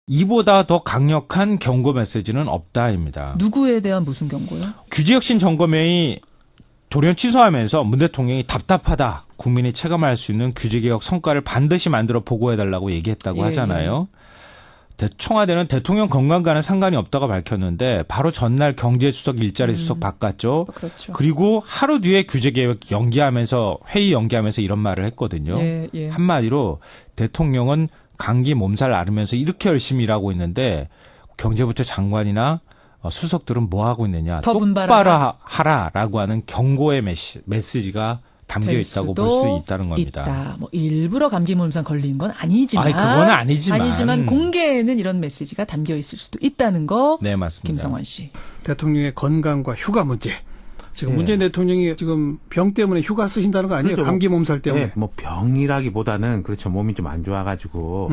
이보다 더 강력한 경고 메시지는 없다입니다. 누구에 대한 무슨 경고요? 규제혁신 점검회의 돌연 취소하면서 문 대통령이 답답하다. 국민이 체감할 수 있는 규제개혁 성과를 반드시 만들어 보고해달라고 얘기했다고 하잖아요. 청와대는 대통령 건강과는 상관이 없다고 밝혔는데 바로 전날 경제수석 일자리 수석 바꿨죠. 그렇죠. 그리고 하루 뒤에 규제개혁 연기하면서 회의 연기하면서 이런 말을 했거든요. 한마디로 대통령은 감기 몸살 앓으면서 이렇게 열심히 일하고 있는데 경제부처 장관이나 수석들은 뭐 하고 있느냐. 똑바로 하라라고 하는 경고의 메시지가 담겨 있다고 볼 수 있다는 겁니다. 뭐 일부러 감기 몸살 걸린 건 아니지만, 그건 아니지만 공개에는 이런 메시지가 담겨 있을 수도 있다는 거. 네, 맞습니다. 김성환 씨. 대통령의 건강과 휴가 문제. 지금 문재인 대통령이 지금 병 때문에 휴가 쓰신다는 거 아니에요? 그렇죠. 감기 몸살 때문에. 뭐 병이라기보다는 그렇죠. 몸이 좀 안 좋아가지고.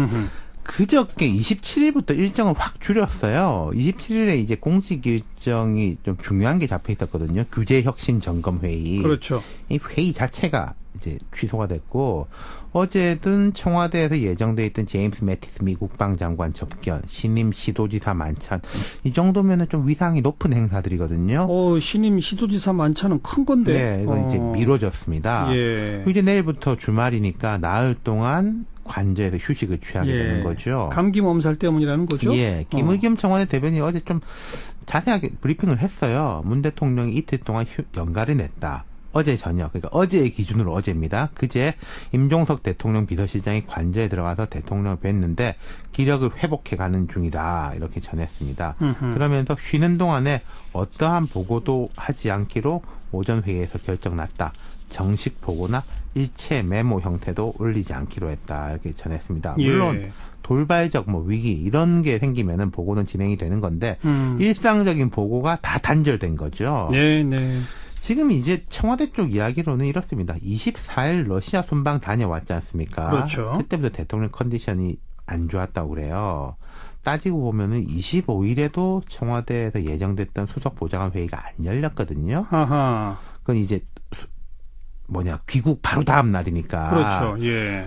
그저께 27일부터 일정을 확 줄였어요. 27일에 이제 공식 일정이 좀 중요한 게 잡혀 있었거든요. 규제혁신 점검회의. 그렇죠. 이 회의 자체가 이제 취소가 됐고, 어제든 청와대에서 예정돼 있던 제임스 매티스 미 국방장관 접견, 신임 시도지사 만찬, 이 정도면은 좀 위상이 높은 행사들이거든요. 신임 시도지사 만찬은 큰 건데. 네, 이건 이제 미뤄졌습니다. 이제 내일부터 주말이니까 나흘 동안 관저에서 휴식을 취하게 되는 거죠. 감기 몸살 때문이라는 거죠? 김의겸 청와대 대변인이 어제 좀 자세하게 브리핑을 했어요. 문 대통령이 이틀 동안 연가를 냈다. 어제 저녁, 그러니까 어제의 기준으로 어제입니다. 그제 임종석 대통령 비서실장이 관저에 들어가서 대통령을 뵀는데 기력을 회복해가는 중이다. 이렇게 전했습니다. 그러면서 쉬는 동안에 어떠한 보고도 하지 않기로 오전 회의에서 결정났다. 정식 보고나 일체 메모 형태도 올리지 않기로 했다. 이렇게 전했습니다. 물론 돌발적 위기 이런 게 생기면은 보고는 진행이 되는 건데 일상적인 보고가 다 단절된 거죠. 지금 이제 청와대 쪽 이야기로는 이렇습니다. 24일 러시아 순방 다녀왔지 않습니까? 그렇죠. 그때부터 대통령 컨디션이 안 좋았다고 그래요. 따지고 보면은 25일에도 청와대에서 예정됐던 수석 보좌관 회의가 안 열렸거든요. 그건 이제 귀국 바로 다음 날이니까. 그렇죠.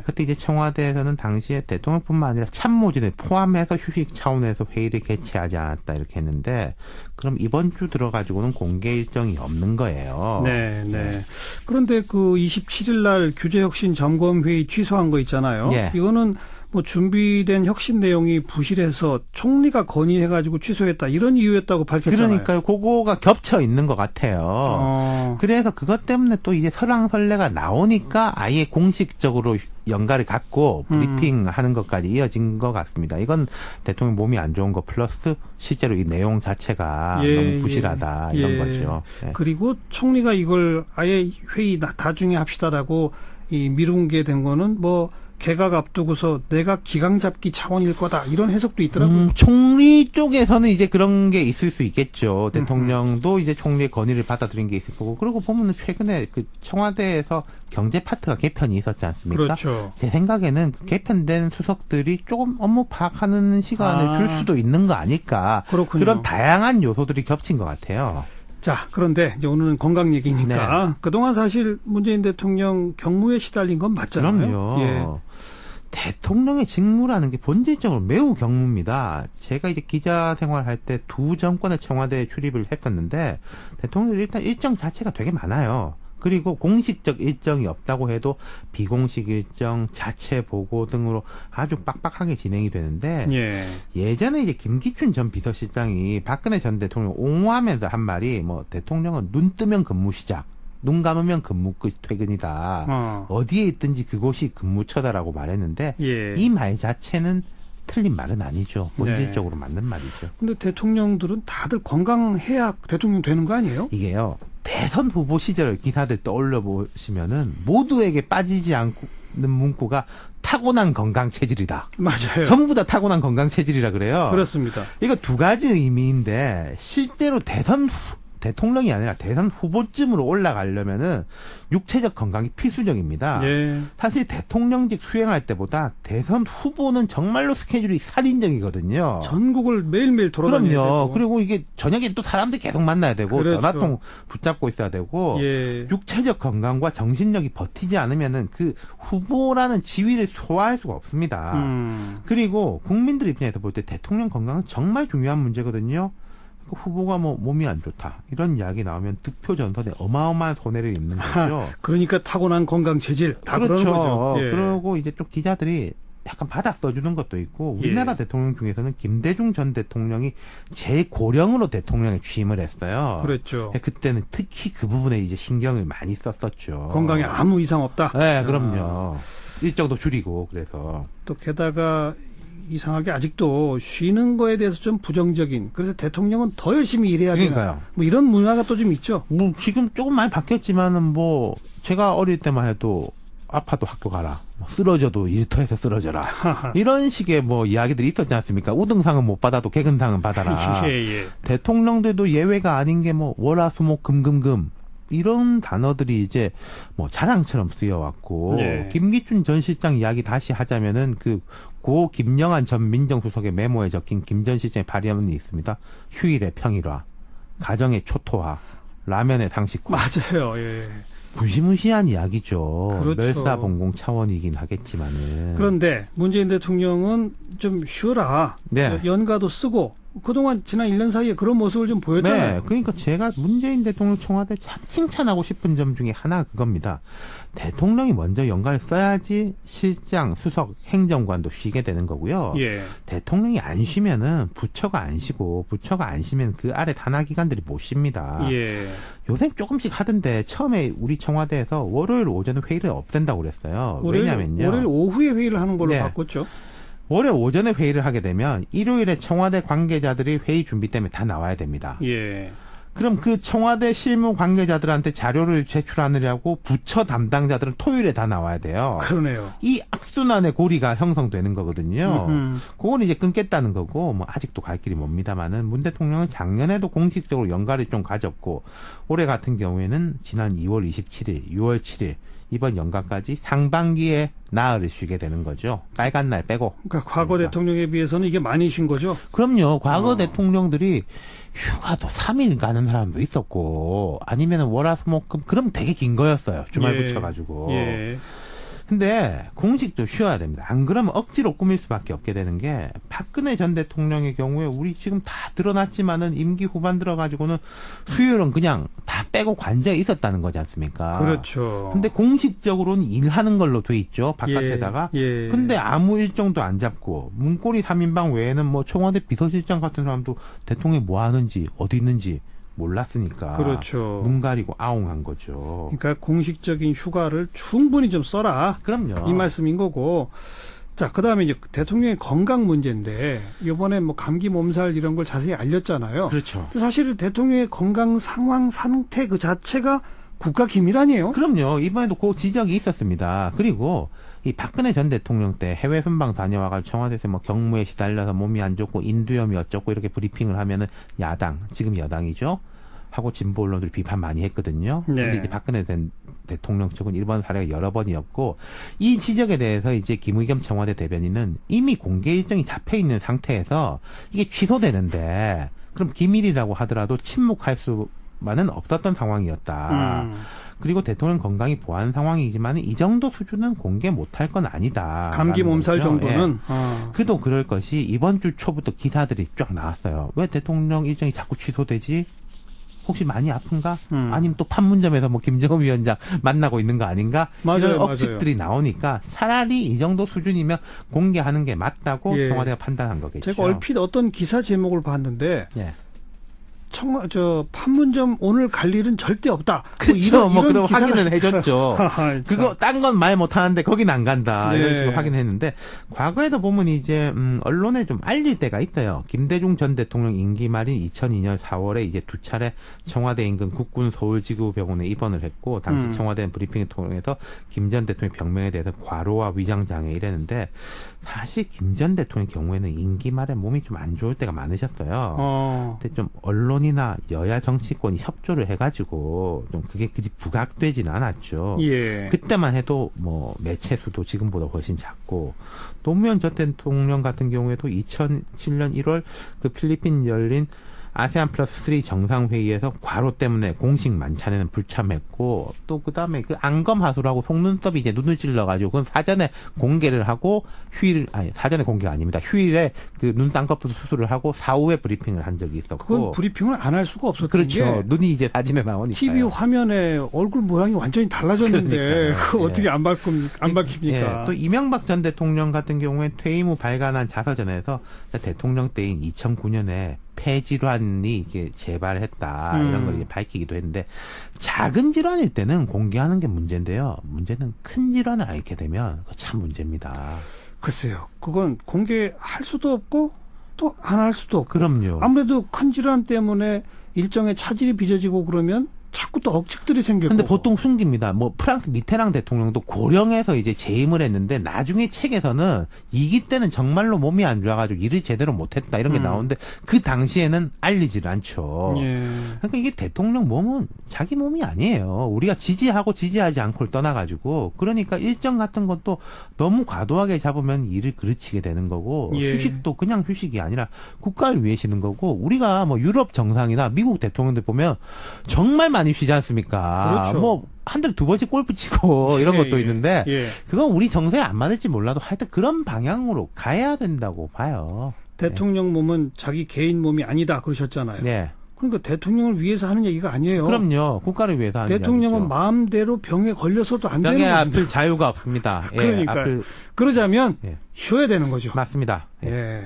그때 이제 청와대에서는 당시에 대통령뿐만 아니라 참모진을 포함해서 휴식 차원에서 회의를 개최하지 않았다 이렇게 했는데, 그럼 이번 주 들어가지고는 공개 일정이 없는 거예요. 그런데 그 27일 날 규제혁신 점검회의 취소한 거 있잖아요. 이거는 준비된 혁신 내용이 부실해서 총리가 건의해가지고 취소했다 이런 이유였다고 밝혔잖아요. 그러니까요. 그거가 겹쳐 있는 것 같아요. 그래서 그것 때문에 또 이제 설왕설래가 나오니까 아예 공식적으로 연가를 갖고 브리핑하는 것까지 이어진 것 같습니다. 이건 대통령 몸이 안 좋은 거 플러스 실제로 이 내용 자체가 너무 부실하다 이런 거죠. 그리고 총리가 이걸 아예 회의 나중에 합시다라고 미룬 게 된 거는 개각 앞두고서 내가 기강 잡기 차원일 거다 이런 해석도 있더라고요. 총리 쪽에서는 이제 그런 게 있을 수 있겠죠. 대통령도 이제 총리의 건의를 받아들인 게 있을 거고. 그리고 보면은 최근에 그 청와대에서 경제 파트가 개편이 있었지 않습니까? 그렇죠. 제 생각에는 그 개편된 수석들이 조금 업무 파악하는 시간을 줄 수도 있는 거 아닐까. 그렇군요. 그런 다양한 요소들이 겹친 것 같아요. 자, 그런데 이제 오늘은 건강 얘기니까 그동안 사실 문재인 대통령 경무에 시달린 건 맞잖아요. 그럼요. 대통령의 직무라는 게 본질적으로 매우 경무입니다. 제가 이제 기자 생활할 때 두 정권의 청와대에 출입을 했었는데 대통령이 일단 일정 자체가 되게 많아요. 그리고 공식적 일정이 없다고 해도 비공식 일정, 자체 보고 등으로 아주 빡빡하게 진행이 되는데 예전에 이제 김기춘 전 비서실장이 박근혜 전 대통령 옹호하면서 한 말이 대통령은 눈 뜨면 근무 시작, 눈 감으면 근무 끝 퇴근이다. 어디에 있든지 그곳이 근무처다라고 말했는데 이 말 자체는 틀린 말은 아니죠. 본질적으로 맞는 말이죠. 근데 대통령들은 다들 건강해야 대통령 되는 거 아니에요? 이게요. 대선 후보 시절 기사들 떠올려 보시면은 모두에게 빠지지 않는 문구가 타고난 건강 체질이다. 맞아요. 전부 다 타고난 건강 체질이라 그래요. 그렇습니다. 이거 두 가지 의미인데 실제로 대선 대통령이 아니라 대선 후보쯤으로 올라가려면은 육체적 건강이 필수적입니다. 네. 사실 대통령직 수행할 때보다 대선 후보는 정말로 스케줄이 살인적이거든요. 전국을 매일매일 돌아다녀야 되고. 그럼요. 그리고 이게 저녁에 또 사람들 계속 만나야 되고 그렇죠. 전화통 붙잡고 있어야 되고 예. 육체적 건강과 정신력이 버티지 않으면은 그 후보라는 지위를 소화할 수가 없습니다. 그리고 국민들 입장에서 볼 때 대통령 건강은 정말 중요한 문제거든요. 후보가 뭐 몸이 안 좋다 이런 이야기 나오면 득표 전선에 어마어마한 손해를 입는 거죠. 그러니까 타고난 건강 체질 다 그렇죠. 그러는 거죠. 예. 그러고 이제 좀 기자들이 약간 받아 써주는 것도 있고 우리나라 예. 대통령 중에서는 김대중 전 대통령이 제일 고령으로 대통령에 취임을 했어요. 그렇죠. 그때는 특히 그 부분에 이제 신경을 많이 썼었죠. 건강에 아무 이상 없다. 네, 그럼요. 일정도 줄이고 그래서 또 게다가 이상하게 아직도 쉬는 거에 대해서 좀 부정적인. 그래서 대통령은 더 열심히 일해야 되나. 그러니까요. 뭐 이런 문화가 또 좀 있죠. 뭐 지금 조금 많이 바뀌었지만은 뭐 제가 어릴 때만 해도 아파도 학교 가라. 쓰러져도 일터에서 쓰러져라. 이런 식의 뭐 이야기들이 있었지 않습니까? 우등상은 못 받아도 개근상은 받아라. 예. 대통령들도 예외가 아닌 게 뭐 월화수목금금금 이런 단어들이 이제 뭐 자랑처럼 쓰여왔고 예. 김기춘 전 실장 이야기 다시 하자면은 고 김영한 전 민정수석의 메모에 적힌 김 전 실장의 발언이 있습니다. 휴일의 평일화, 가정의 초토화, 라면의 상식화. 맞아요. 예. 무시무시한 이야기죠. 그렇죠. 멸사봉공 차원이긴 하겠지만은. 그런데 문재인 대통령은 좀 쉬어라. 네. 연가도 쓰고. 그동안 지난 1년 사이에 그런 모습을 좀 보였잖아요. 네. 그러니까 제가 문재인 대통령 청와대 참 칭찬하고 싶은 점 중에 하나가 그겁니다. 대통령이 먼저 연가를 써야지 실장, 수석, 행정관도 쉬게 되는 거고요. 예. 대통령이 안 쉬면은 부처가 안 쉬고 부처가 안 쉬면 그 아래 단하 기관들이 못 쉽니다. 예. 요새 조금씩 하던데 처음에 우리 청와대에서 월요일 오전에 회의를 없앤다고 그랬어요. 왜냐면요. 월요일 오후에 회의를 하는 걸로 바꿨죠. 월요일 오전에 회의를 하게 되면 일요일에 청와대 관계자들이 회의 준비 때문에 다 나와야 됩니다. 예. 그럼 그 청와대 실무 관계자들한테 자료를 제출하느라고 부처 담당자들은 토요일에 다 나와야 돼요. 그러네요. 이 악순환의 고리가 형성되는 거거든요. 그건 이제 끊겠다는 거고 뭐 아직도 갈 길이 멉니다만은 문 대통령은 작년에도 공식적으로 연가를 좀 가졌고 올해 같은 경우에는 지난 2월 27일, 6월 7일 이번 연가까지 상반기에 나흘을 쉬게 되는 거죠. 빨간 날 빼고. 그러니까 과거 대통령에 비해서는 이게 많이 쉰 거죠? 그럼요. 과거 대통령들이 휴가도 3일 가는 사람도 있었고 아니면은 월화수목금 그럼 되게 긴 거였어요. 주말 붙여가지고. 예. 근데 공식적으로 쉬어야 됩니다. 안 그러면 억지로 꾸밀 수밖에 없게 되는 게 박근혜 전 대통령의 경우에 우리 지금 다 드러났지만은 임기 후반 들어가지고는 수요일은 그냥 다 빼고 관저에 있었다는 거지 않습니까? 그렇죠. 근데 공식적으로는 일하는 걸로 돼 있죠. 바깥에다가. 예. 근데 아무 일정도 안 잡고 문고리 3인방 외에는 뭐 청와대 비서실장 같은 사람도 대통령이 뭐 하는지 어디 있는지 몰랐으니까. 그렇죠. 눈 가리고 아웅한 거죠. 그러니까 공식적인 휴가를 충분히 좀 써라. 그럼요. 이 말씀인 거고. 자, 그다음에 이제 대통령의 건강 문제인데 이번에 뭐 감기 몸살 이런 걸 자세히 알렸잖아요. 그렇죠. 사실 대통령의 건강 상황 상태 그 자체가 국가 기밀 아니에요? 그럼요. 이번에도 그 지적이 있었습니다. 그리고 이 박근혜 전 대통령 때 해외 순방 다녀와가지고 청와대에서 뭐 경무에 시달려서 몸이 안 좋고 인두염이 어쩌고 이렇게 브리핑을 하면은 야당, 지금 여당이죠. 하고 진보 언론들이 비판 많이 했거든요. 네. 근데 이제 박근혜 대통령 측은 이번 사례가 여러 번이었고 이 지적에 대해서 이제 김의겸 청와대 대변인은 이미 공개 일정이 잡혀 있는 상태에서 이게 취소되는데 그럼 기밀이라고 하더라도 침묵할 수만은 없었던 상황이었다. 그리고 대통령 건강이 보완 상황이지만 이 정도 수준은 공개 못할 건 아니다. 감기 몸살 거죠. 정도는. 예. 그도 그럴 것이 이번 주 초부터 기사들이 쫙 나왔어요. 왜 대통령 일정이 자꾸 취소되지? 혹시 많이 아픈가? 아니면 또 판문점에서 뭐 김정은 위원장 만나고 있는 거 아닌가? 맞아요, 이런 억측들이 나오니까 차라리 이 정도 수준이면 공개하는 게 맞다고 청와대가 판단한 거겠죠. 제가 얼핏 어떤 기사 제목을 봤는데 예. 판문점 오늘 갈 일은 절대 없다. 그렇죠. 뭐 그럼 확인은 해줬죠. 그거 딴 건 말 못하는데 거긴 안 간다. 네. 이런 식으로 확인했는데 과거에도 보면 이제 언론에 좀 알릴 때가 있어요. 김대중 전 대통령 임기 말인 2002년 4월에 이제 두 차례 청와대 인근 국군 서울지구병원에 입원을 했고 당시 청와대 브리핑을 통해서 김 전 대통령 병명에 대해서 과로와 위장 장애 이랬는데 사실 김 전 대통령 경우에는 임기 말에 몸이 좀 안 좋을 때가 많으셨어요. 근데 좀 언론 야권이나 여야 정치권이 협조를 해가지고 좀 그게 그리 부각되진 않았죠. 예. 그때만 해도 뭐 매체 수도 지금보다 훨씬 작고 노무현 전 대통령 같은 경우에도 2007년 1월 그 필리핀 열린 아세안 플러스 3 정상회의에서 과로 때문에 공식 만찬에는 불참했고 또 그다음에 그 안검하수라고 속눈썹이 이제 눈을 찔러가지고 그건 사전에 공개를 하고 사전에 공개가 아닙니다. 휴일에 그 눈 쌍꺼풀 수술을 하고 사후에 브리핑을 한 적이 있었고 그건 브리핑을 안 할 수가 없었던 그렇죠. 게 눈이 이제 사진에 나오니까 TV 화면에 얼굴 모양이 완전히 달라졌는데 그거 어떻게 안 밝힙니까? 예. 또 이명박 전 대통령 같은 경우에 퇴임 후 발간한 자서전에서 대통령 때인 2009년에 폐질환이 이게 재발했다 이런 걸 이제 밝히기도 했는데 작은 질환일 때는 공개하는 게 문제인데요. 문제는 큰 질환을 앓게 되면 그거 참 문제입니다. 글쎄요. 그건 공개할 수도 없고 또 안 할 수도 없고. 그럼요. 아무래도 큰 질환 때문에 일정의 차질이 빚어지고 그러면 자꾸 또 억측들이 생기고. 근데 보통 숨깁니다. 뭐 프랑스 미테랑 대통령도 고령에서 이제 재임을 했는데 나중에 책에서는 2기 때는 정말로 몸이 안 좋아가지고 일을 제대로 못했다 이런 게 나오는데 그 당시에는 알리질 않죠. 예. 그러니까 이게 대통령 몸은 자기 몸이 아니에요. 우리가 지지하고 지지하지 않고를 떠나가지고 그러니까 일정 같은 것도 너무 과도하게 잡으면 일을 그르치게 되는 거고 예. 휴식도 그냥 휴식이 아니라 국가를 위해 쉬는 거고 우리가 뭐 유럽 정상이나 미국 대통령들 보면 정말 많이 쉬지 않습니까? 그렇죠. 뭐 한 달에 2번씩 골프 치고 이런 것도 있는데 그건 우리 정서에 안 맞을지 몰라도 하여튼 그런 방향으로 가야 된다고 봐요. 대통령 몸은 자기 개인 몸이 아니다 그러셨잖아요. 네. 그러니까 대통령을 위해서 하는 얘기가 아니에요. 그럼요. 국가를 위해서 하는 대통령은 얘기죠. 마음대로 병에 걸려서도 안 되는 병에 겁니다. 아플 자유가 없습니다. 그러니까 그러자면 예. 쉬어야 되는 거죠. 맞습니다. 예.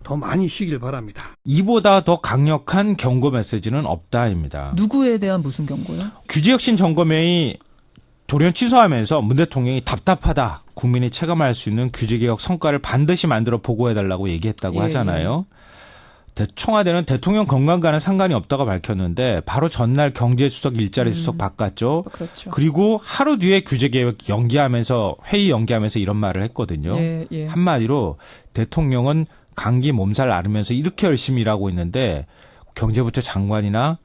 더 많이 쉬길 바랍니다. 이보다 더 강력한 경고 메시지는 없다입니다. 누구에 대한 무슨 경고요? 규제혁신 점검회의 돌연 취소하면서 문 대통령이 답답하다. 국민이 체감할 수 있는 규제개혁 성과를 반드시 만들어 보고해달라고 얘기했다고 하잖아요. 청와대는 대통령 건강과는 상관이 없다고 밝혔는데 바로 전날 경제수석 일자리 수석 바꿨죠. 그렇죠. 그리고 하루 뒤에 규제개혁 회의 연기하면서 이런 말을 했거든요. 한마디로 대통령은 감기 몸살 앓으면서 이렇게 열심히 일하고 있는데 경제부처 장관이나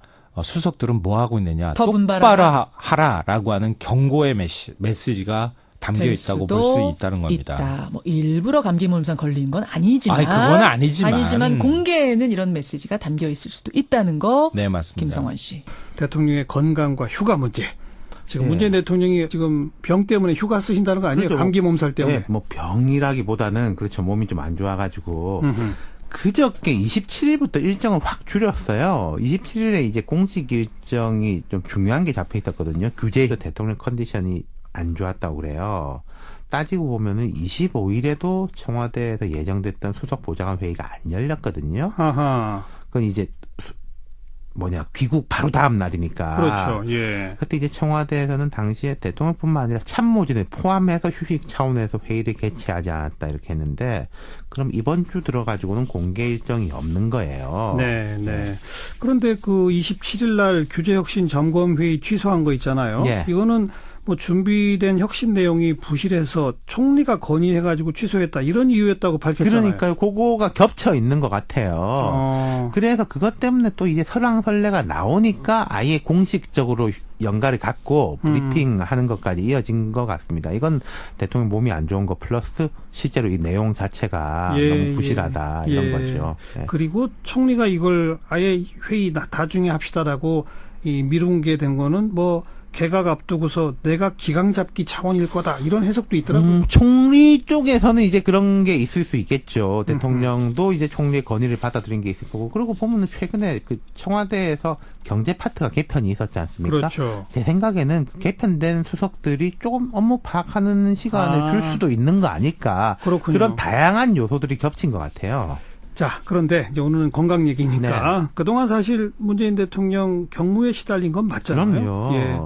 수석들은 뭐 하고 있느냐. 똑바로 하라라고 하는 경고의 메시지가 담겨 있다고 볼 수 있다는 겁니다. 뭐 일부러 감기 몸살 걸린 건 아니지만. 그건 아니지만 공개에는 이런 메시지가 담겨 있을 수도 있다는 거. 네, 맞습니다. 김성환 씨. 대통령의 건강과 휴가 문제. 지금 문재인 대통령이 지금 병 때문에 휴가 쓰신다는 거 아니에요? 그렇죠. 감기 몸살 때문에. 네, 뭐 병이라기보다는 그렇죠. 몸이 좀 안 좋아가지고. 그저께 27일부터 일정을 확 줄였어요. 27일에 이제 공식 일정이 좀 중요한 게 잡혀 있었거든요. 규제 대통령 컨디션이 안 좋았다고 그래요. 따지고 보면은 25일에도 청와대에서 예정됐던 수석 보좌관 회의가 안 열렸거든요. 아하. 그건 이제 귀국 바로 다음 날이니까. 그렇죠. 예. 그때 이제 청와대에서는 당시에 대통령뿐만 아니라 참모진을 포함해서 휴식 차원에서 회의를 개최하지 않았다 이렇게 했는데 그럼 이번 주 들어가지고는 공개 일정이 없는 거예요. 네, 네. 그런데 그 27일 날 규제혁신 점검회의 취소한 거 있잖아요. 예. 이거는 뭐 준비된 혁신 내용이 부실해서 총리가 건의해가지고 취소했다 이런 이유였다고 밝혔잖아요. 그러니까요. 그거가 겹쳐 있는 것 같아요. 그래서 그것 때문에 또 이제 설왕설래가 나오니까 아예 공식적으로 연가를 갖고 브리핑하는 것까지 이어진 것 같습니다. 이건 대통령 몸이 안 좋은 거 플러스 실제로 이 내용 자체가 너무 부실하다 이런 거죠. 네. 그리고 총리가 이걸 아예 회의 나중에 합시다라고 미룬 게 된 거는 뭐 개각 앞두고서 내가 기강 잡기 차원일 거다 이런 해석도 있더라고요. 총리 쪽에서는 이제 그런 게 있을 수 있겠죠. 대통령도 이제 총리의 건의를 받아들인 게 있을 거고. 그리고 보면은 최근에 그 청와대에서 경제 파트가 개편이 있었지 않습니까? 그렇죠. 제 생각에는 그 개편된 수석들이 조금 업무 파악하는 시간을 줄 수도 있는 거 아닐까. 그렇군요. 그런 다양한 요소들이 겹친 것 같아요. 자, 그런데 이제 오늘은 건강 얘기니까 네. 그동안 사실 문재인 대통령 경무에 시달린 건 맞잖아요. 그럼요. 예.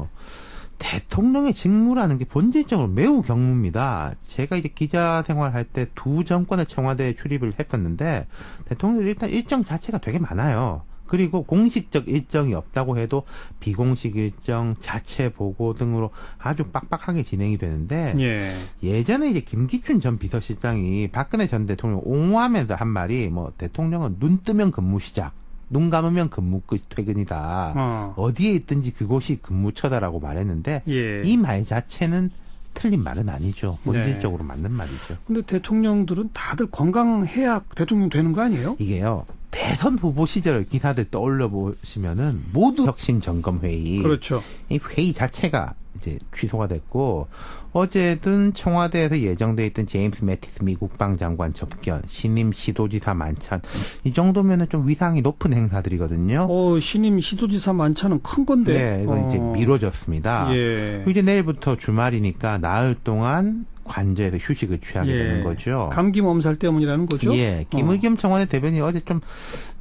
대통령의 직무라는 게 본질적으로 매우 경무입니다. 제가 이제 기자 생활할 때 두 정권의 청와대에 출입을 했었는데 대통령이 일단 일정 자체가 되게 많아요. 그리고 공식적 일정이 없다고 해도 비공식 일정, 자체 보고 등으로 아주 빡빡하게 진행이 되는데 예전에 이제 김기춘 전 비서실장이 박근혜 전 대통령 옹호하면서 한 말이 뭐 대통령은 눈 뜨면 근무 시작. 눈 감으면 근무 끝 퇴근이다. 어디에 있든지 그곳이 근무처다라고 말했는데 예. 이 말 자체는 틀린 말은 아니죠. 본질적으로 맞는 말이죠. 근데 대통령들은 다들 건강해야 대통령 되는 거 아니에요? 이게요. 대선 후보 시절 기사들 떠올려 보시면은 모두 혁신 점검 회의. 그렇죠. 이 회의 자체가 이제 취소가 됐고 어제든 청와대에서 예정돼 있던 제임스 매티스 미 국방장관 접견, 신임 시도지사 만찬 이 정도면은 좀 위상이 높은 행사들이거든요. 신임 시도지사 만찬은 큰 건데. 네, 이건 이제 미뤄졌습니다. 예. 이제 내일부터 주말이니까 나흘 동안 관저에서 휴식을 취하게 되는 거죠. 감기 몸살 때문이라는 거죠? 예. 김의겸 청와대 대변인이 어제 좀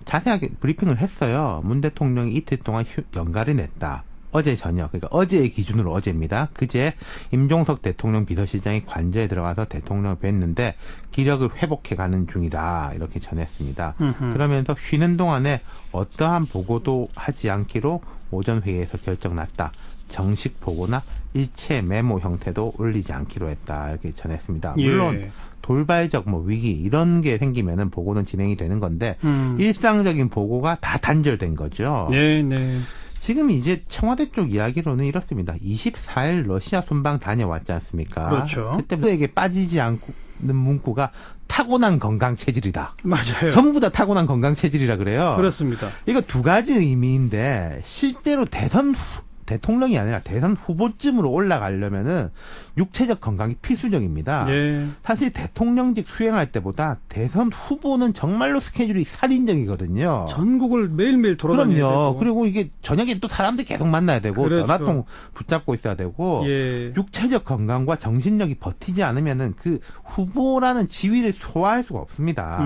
자세하게 브리핑을 했어요. 문 대통령이 이틀 동안 연가를 냈다. 어제 저녁, 그러니까 어제의 기준으로 어제입니다. 그제 임종석 대통령 비서실장이 관저에 들어가서 대통령을 뵀는데 기력을 회복해가는 중이다. 이렇게 전했습니다. 그러면서 쉬는 동안에 어떠한 보고도 하지 않기로 오전 회의에서 결정났다. 정식 보고나 일체 메모 형태도 올리지 않기로 했다. 이렇게 전했습니다. 물론 돌발적 위기 이런 게 생기면은 보고는 진행이 되는 건데 일상적인 보고가 다 단절된 거죠. 네, 네. 지금 이제 청와대 쪽 이야기로는 이렇습니다. 24일 러시아 순방 다녀왔지 않습니까? 그렇죠. 그때에게 빠지지 않는 문구가 타고난 건강 체질이다. 맞아요. 전부 다 타고난 건강 체질이라 그래요. 그렇습니다. 이거 두 가지 의미인데 실제로 대통령이 아니라 대선 후보쯤으로 올라가려면은 육체적 건강이 필수적입니다. 예. 사실 대통령직 수행할 때보다 대선 후보는 정말로 스케줄이 살인적이거든요. 전국을 매일매일 돌아다녀야 되고. 그리고 이게 저녁에 또 사람들 계속 만나야 되고 그렇죠. 전화통 붙잡고 있어야 되고 육체적 건강과 정신력이 버티지 않으면은 그 후보라는 지위를 소화할 수가 없습니다.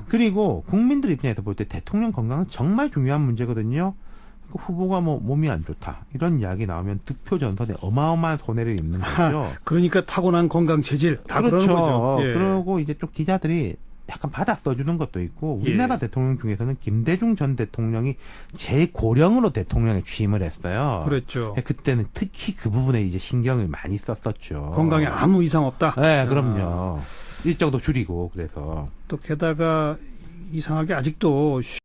그리고 국민들 입장에서 볼 때 대통령 건강은 정말 중요한 문제거든요. 후보가 몸이 안 좋다 이런 이야기 나오면 득표 전선에 어마어마한 손해를 입는 거죠. 그러니까 타고난 건강 체질 다 그렇죠. 그러는 거죠. 예. 그리고 이제 좀 기자들이 약간 받아 써주는 것도 있고 우리나라 대통령 중에서는 김대중 전 대통령이 제일 고령으로 대통령에 취임을 했어요. 그렇죠. 그때는 특히 그 부분에 이제 신경을 많이 썼었죠. 건강에 아무 이상 없다. 네, 그럼요. 일정도 줄이고 그래서 또 게다가 이상하게 아직도